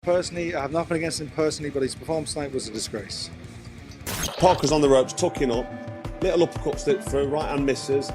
Personally, I have nothing against him personally, but his performance tonight was a disgrace. Parker's on the ropes, tucking up. Little uppercuts for right hand misses.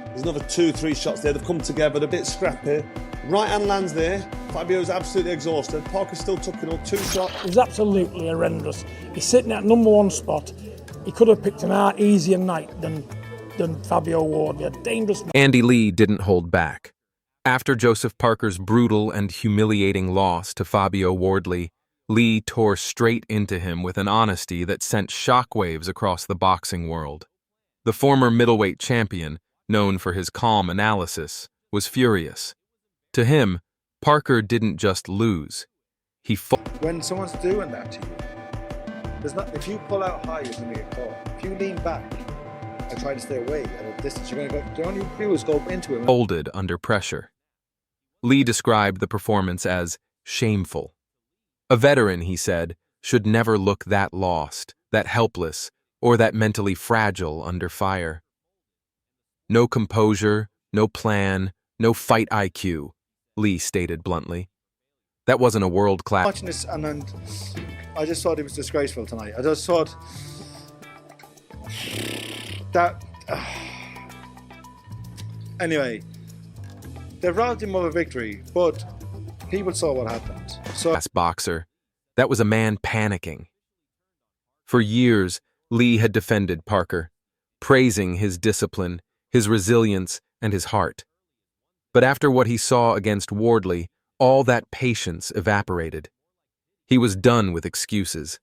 There's another 2-3 shots there. They've come together, a bit scrappy. Right hand lands there. Fabio's absolutely exhausted. Parker's still tucking up, 2 shots. He's absolutely horrendous. He's sitting at #1 spot. He could have picked an easier night than Fabio Wardley. A dangerous man. Andy Lee didn't hold back. After Joseph Parker's brutal and humiliating loss to Fabio Wardley, Lee tore straight into him with an honesty that sent shockwaves across the boxing world. The former middleweight champion, known for his calm analysis, was furious. To him, Parker didn't just lose. He fought. When someone's doing that to you, if you pull out high, you're going to get caught. If you lean back and try to stay away at a distance, you're going to go. The only you do is go into him. Folded under pressure. Lee described the performance as shameful. A veteran, he said, should never look that lost, that helpless, or that mentally fragile under fire. No composure, no plan, no fight IQ, Lee stated bluntly. That wasn't a world-class... Watching this, and I just thought it was disgraceful tonight. I just thought that... Anyway, they robbed him of a victory, but people saw what happened. So, boxer. That was a man panicking. For years, Lee had defended Parker, praising his discipline, his resilience, and his heart. But after what he saw against Wardley, all that patience evaporated. He was done with excuses.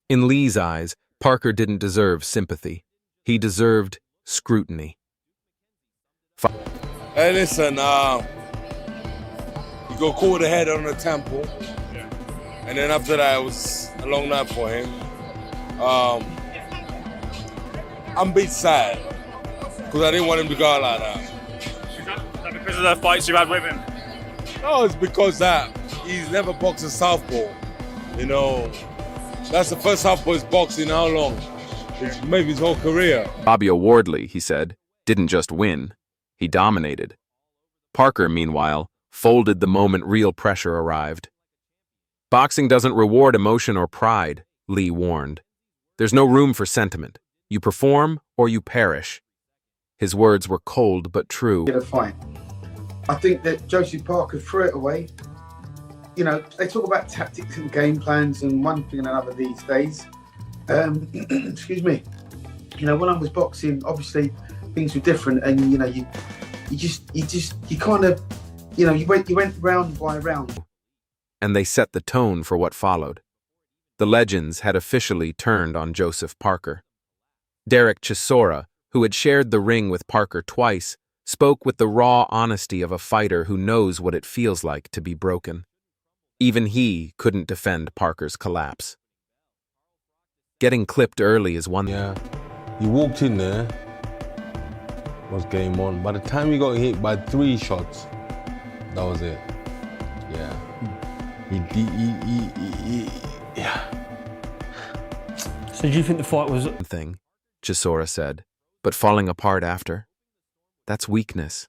In Lee's eyes, Parker didn't deserve sympathy. He deserved scrutiny. Hey, listen, you got caught the head on the temple, and then after that, it was a long night for him. I'm a bit sad, because I didn't want him to go out like that. Is that because of the fights you've had with him? No, it's because that he's never boxed a southpaw. You know, that's the first southpaw he's boxed in how long? It's maybe his whole career. Fabio Wardley, he said, didn't just win. He dominated. Parker, meanwhile, folded the moment real pressure arrived. Boxing doesn't reward emotion or pride, Lee warned. There's no room for sentiment. You perform or you perish. His words were cold but true. Get a fight. I think that Joseph Parker threw it away. You know, they talk about tactics and game plans and one thing and another these days. Excuse me. You know, when I was boxing, obviously things were different, and you know, you kind of, you know, you went round by round. And they set the tone for what followed. The legends had officially turned on Joseph Parker. Derek Chisora, who had shared the ring with Parker twice, spoke with the raw honesty of a fighter who knows what it feels like to be broken. Even he couldn't defend Parker's collapse. Getting clipped early is one thing. Yeah, you walked in there, was game on. By the time you got hit by 3 shots, that was it. Yeah. Yeah. So do you think the fight was... Thing, Chisora said, but falling apart after? That's weakness.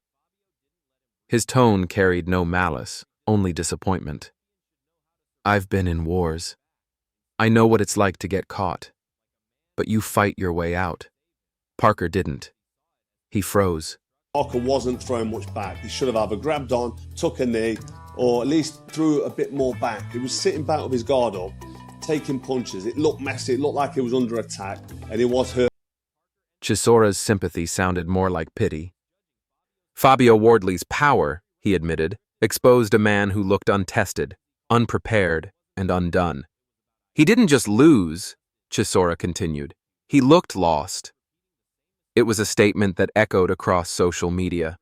His tone carried no malice, only disappointment. I've been in wars. I know what it's like to get caught. But you fight your way out. Parker didn't. He froze. Parker wasn't throwing much back. He should have either grabbed on, took a knee, or at least threw a bit more back. He was sitting back with his guard up, taking punches. It looked messy. It looked like he was under attack, and he was hurt. Chisora's sympathy sounded more like pity. Fabio Wardley's power, he admitted, exposed a man who looked untested, unprepared, and undone. He didn't just lose, Chisora continued. He looked lost. It was a statement that echoed across social media.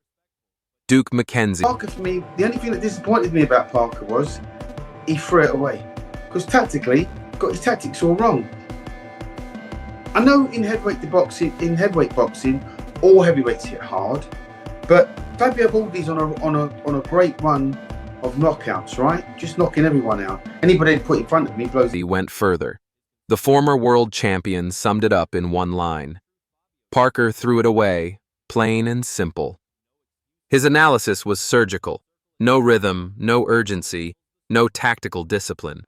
Duke McKenzie. Parker, for me, the only thing that disappointed me about Parker was he threw it away. Because tactically, got his tactics all wrong. I know in heavyweight boxing, all heavyweights hit hard, but Fabio Wardley's on a great run of knockouts, right? Just knocking everyone out. Anybody they put in front of me blows. He went further. The former world champion summed it up in one line. Parker threw it away, plain and simple. His analysis was surgical. No rhythm, no urgency, no tactical discipline.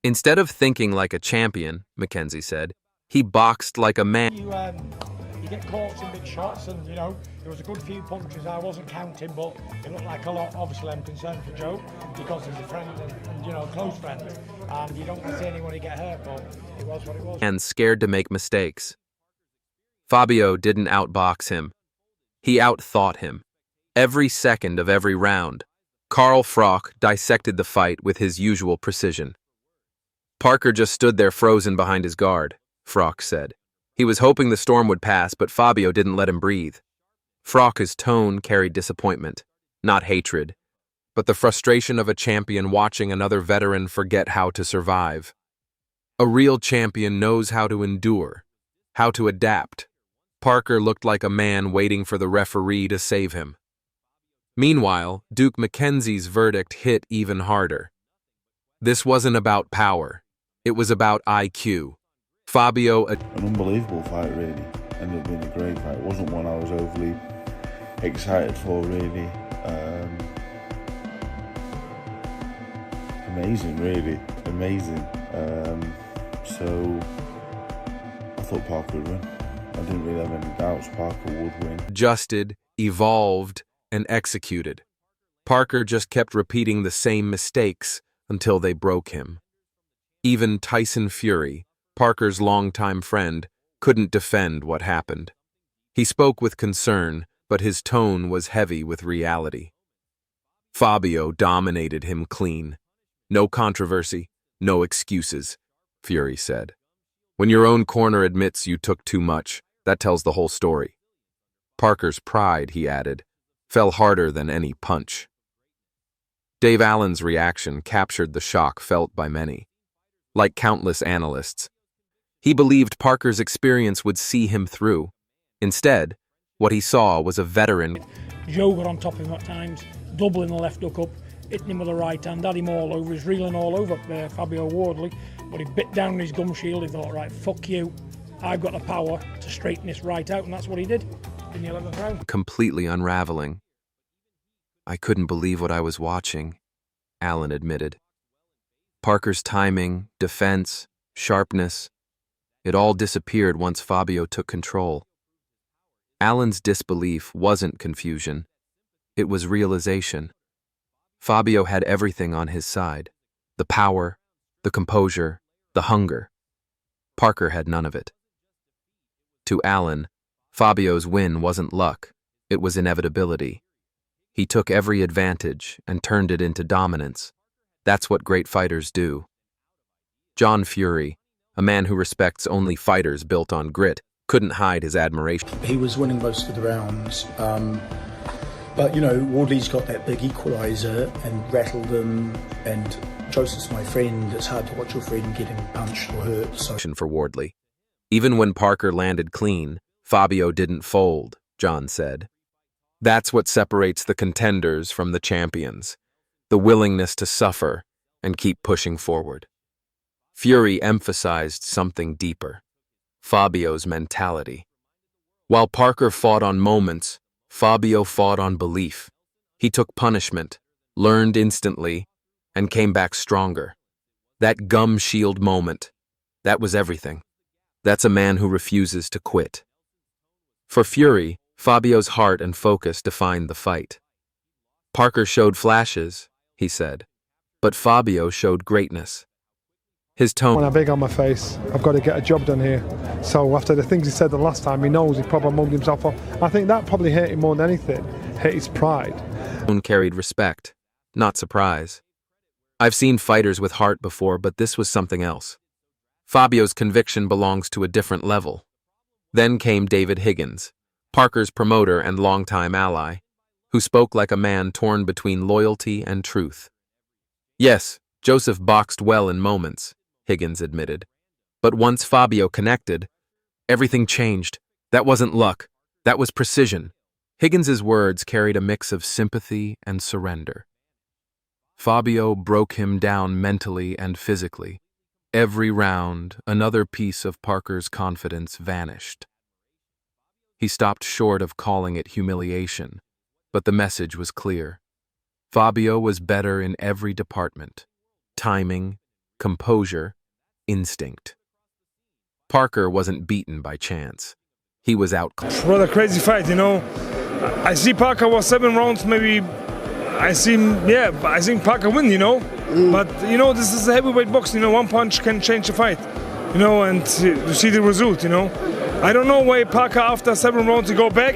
Instead of thinking like a champion, Mackenzie said, he boxed like a man. You get caught in big shots, and you know there was a good few punches. I wasn't counting, but it looked like a lot. Obviously, I'm concerned for Joe because he's a friend and you know, a close friend, and you don't want to see anyone get hurt. But it was what it was. And scared to make mistakes. Fabio didn't outbox him. He outthought him. Every second of every round, Carl Frock dissected the fight with his usual precision. Parker just stood there frozen behind his guard, Frock said. He was hoping the storm would pass, but Fabio didn't let him breathe. Frock's tone carried disappointment, not hatred, but the frustration of a champion watching another veteran forget how to survive. A real champion knows how to endure, how to adapt. Parker looked like a man waiting for the referee to save him. Meanwhile, Duke Mackenzie's verdict hit even harder. This wasn't about power. It was about IQ. Fabio... An unbelievable fight, really. Ended up being a great fight. It wasn't one I was overly excited for, really. Amazing, really. Amazing. So, I thought Parker would win. I didn't really have any doubts Parker would win. Adjusted, evolved, and executed. Parker just kept repeating the same mistakes until they broke him. Even Tyson Fury, Parker's longtime friend, couldn't defend what happened. He spoke with concern, but his tone was heavy with reality. Fabio dominated him clean. No controversy, no excuses, Fury said. When your own corner admits you took too much, that tells the whole story. Parker's pride, he added, fell harder than any punch. Dave Allen's reaction captured the shock felt by many. Like countless analysts, he believed Parker's experience would see him through. Instead, what he saw was a veteran. Joe got on top of him at times, doubling the left hook up, hitting him with the right hand, had him all over, he's reeling all over Fabio Wardley, but he bit down his gum shield. He thought, right, fuck you, I've got the power to straighten this right out, and that's what he did in the 11th round. Completely unraveling. I couldn't believe what I was watching, Allen admitted. Parker's timing, defense, sharpness, it all disappeared once Fabio took control. Allen's disbelief wasn't confusion. It was realization. Fabio had everything on his side. The power, the composure, the hunger. Parker had none of it. To Allen, Fabio's win wasn't luck. It was inevitability. He took every advantage and turned it into dominance. That's what great fighters do. John Fury, a man who respects only fighters built on grit, couldn't hide his admiration. He was winning most of the rounds, but you know, Wardley's got that big equaliser and rattled them, and Joseph's my friend. It's hard to watch your friend getting punched or hurt. So. For Wardley. Even when Parker landed clean, Fabio didn't fold, John said. That's what separates the contenders from the champions. The willingness to suffer and keep pushing forward. Fury emphasized something deeper, Fabio's mentality. While Parker fought on moments, Fabio fought on belief. He took punishment, learned instantly, and came back stronger. That gum shield moment, that was everything. That's a man who refuses to quit. For Fury, Fabio's heart and focus defined the fight. Parker showed flashes, he said, but Fabio showed greatness. His tone... When I beg on my face, I've got to get a job done here. So after the things he said the last time, he knows he probably mugged himself off. I think that probably hurt him more than anything, hurt his pride. Tone carried respect, not surprise. I've seen fighters with heart before, but this was something else. Fabio's conviction belongs to a different level. Then came David Higgins, Parker's promoter and longtime ally, who spoke like a man torn between loyalty and truth. Yes, Joseph boxed well in moments, Higgins admitted. But once Fabio connected, everything changed. That wasn't luck. That was precision. Higgins's words carried a mix of sympathy and surrender. Fabio broke him down mentally and physically. Every round, another piece of Parker's confidence vanished. He stopped short of calling it humiliation, but the message was clear. Fabio was better in every department: timing, composure, instinct. Parker wasn't beaten by chance. He was outclassed. What a crazy fight, you know. I see Parker was 7 rounds, maybe. I think Parker win, you know. But, you know, this is a heavyweight box, you know, one punch can change a fight, you know, and you see the result, you know. I don't know why Parker, after 7 rounds, to go back.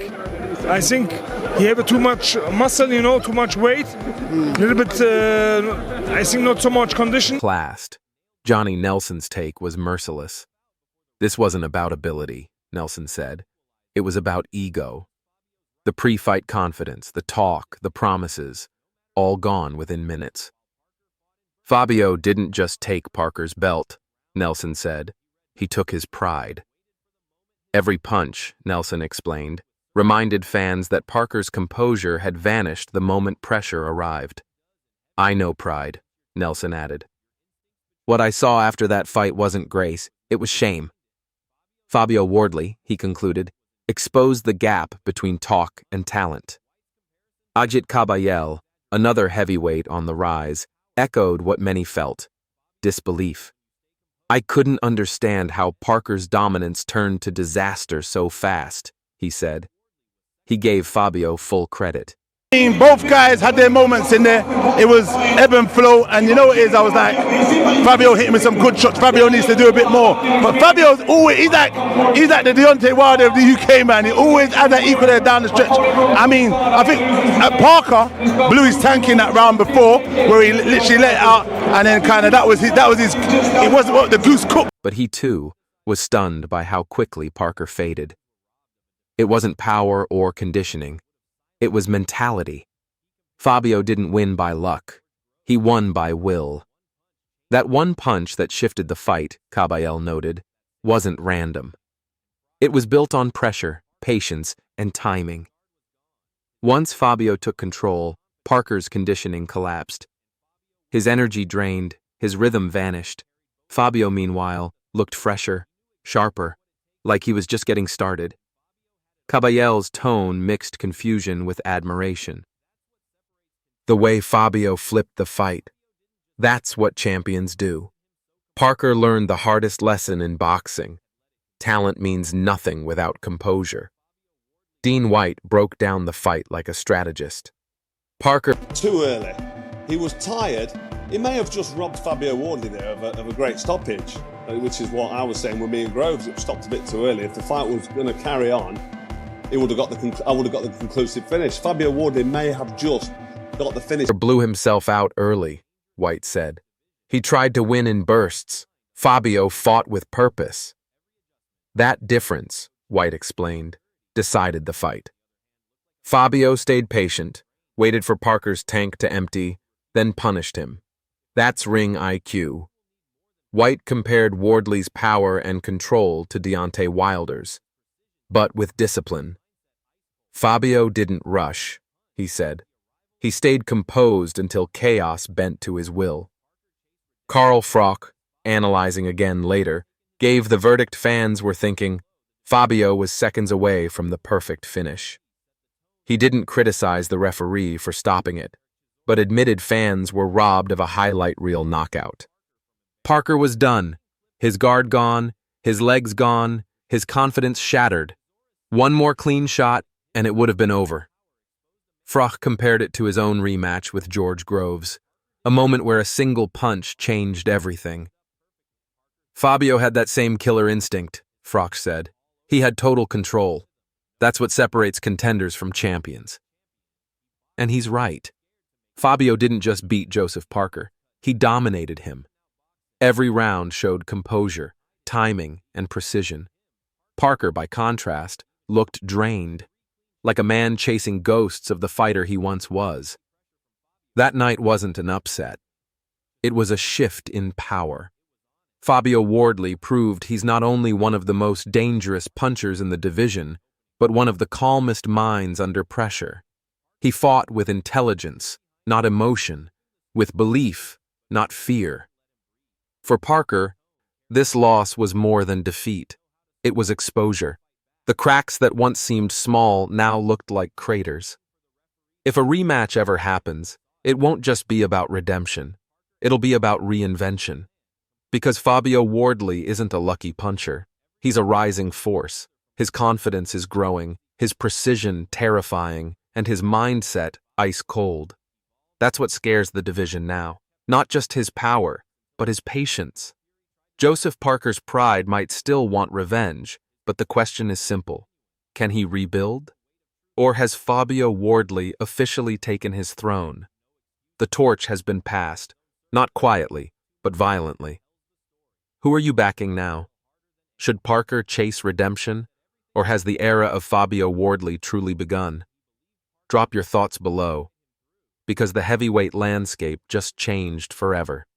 I think he have too much muscle, you know, too much weight. A little bit, I think not so much condition. Johnny Nelson's take was merciless. This wasn't about ability, Nelson said. It was about ego. The pre-fight confidence, the talk, the promises, all gone within minutes. Fabio didn't just take Parker's belt, Nelson said. He took his pride. Every punch, Nelson explained, reminded fans that Parker's composure had vanished the moment pressure arrived. I know pride, Nelson added. What I saw after that fight wasn't grace, it was shame. Fabio Wardley, he concluded, exposed the gap between talk and talent. Ajit Kabayel, another heavyweight on the rise, echoed what many felt: disbelief. I couldn't understand how Parker's dominance turned to disaster so fast, he said. He gave Fabio full credit. Both guys had their moments in there. It was ebb and flow, and you know what it is, I was like, Fabio hit him with some good shots. Fabio needs to do a bit more. But Fabio's always, he's like the Deontay Wilder of the UK, man. He always had that equal there down the stretch. I mean, I think Parker blew his tank in that round before, where he literally let it out, and then kind of that was his, it wasn't what the goose cooked. But he too was stunned by how quickly Parker faded. It wasn't power or conditioning. It was mentality. Fabio didn't win by luck. He won by will. That one punch that shifted the fight, Kabayel noted, wasn't random. It was built on pressure, patience, and timing. Once Fabio took control, Parker's conditioning collapsed. His energy drained, his rhythm vanished. Fabio, meanwhile, looked fresher, sharper, like he was just getting started. Kabayel's tone mixed confusion with admiration. The way Fabio flipped the fight. That's what champions do. Parker learned the hardest lesson in boxing. Talent means nothing without composure. Dean White broke down the fight like a strategist. Parker... Too early. He was tired. He may have just robbed Fabio Wardley there of a great stoppage, which is what I was saying with me and Groves. It stopped a bit too early. If the fight was going to carry on, I would have got the conclusive finish. Fabio Wardley may have just got the finish. Blew himself out early, White said. He tried to win in bursts. Fabio fought with purpose. That difference, White explained, decided the fight. Fabio stayed patient, waited for Parker's tank to empty, then punished him. That's ring IQ. White compared Wardley's power and control to Deontay Wilder's, but with discipline. Fabio didn't rush, he said. He stayed composed until chaos bent to his will. Carl Froch, analyzing again later, gave the verdict fans were thinking. Fabio was seconds away from the perfect finish. He didn't criticize the referee for stopping it, but admitted fans were robbed of a highlight reel knockout. Parker was done, his guard gone, his legs gone, his confidence shattered. One more clean shot, and it would have been over. Froch compared it to his own rematch with George Groves, a moment where a single punch changed everything. Fabio had that same killer instinct, Froch said. He had total control. That's what separates contenders from champions. And he's right. Fabio didn't just beat Joseph Parker. He dominated him. Every round showed composure, timing, and precision. Parker, by contrast, looked drained, like a man chasing ghosts of the fighter he once was. That night wasn't an upset. It was a shift in power. Fabio Wardley proved he's not only one of the most dangerous punchers in the division, but one of the calmest minds under pressure. He fought with intelligence, not emotion, with belief, not fear. For Parker, this loss was more than defeat. It was exposure. The cracks that once seemed small now looked like craters. If a rematch ever happens, It won't just be about redemption. It'll be about reinvention. Because Fabio Wardley isn't a lucky puncher. He's a rising force. His confidence is growing, his precision terrifying, and his mindset ice cold. That's what scares the division now. Not just his power, but his patience. Joseph Parker's pride might still want revenge, but the question is simple. Can he rebuild? Or has Fabio Wardley officially taken his throne? The torch has been passed, not quietly, but violently. Who are you backing now? Should Parker chase redemption, or has the era of Fabio Wardley truly begun? Drop your thoughts below, because the heavyweight landscape just changed forever.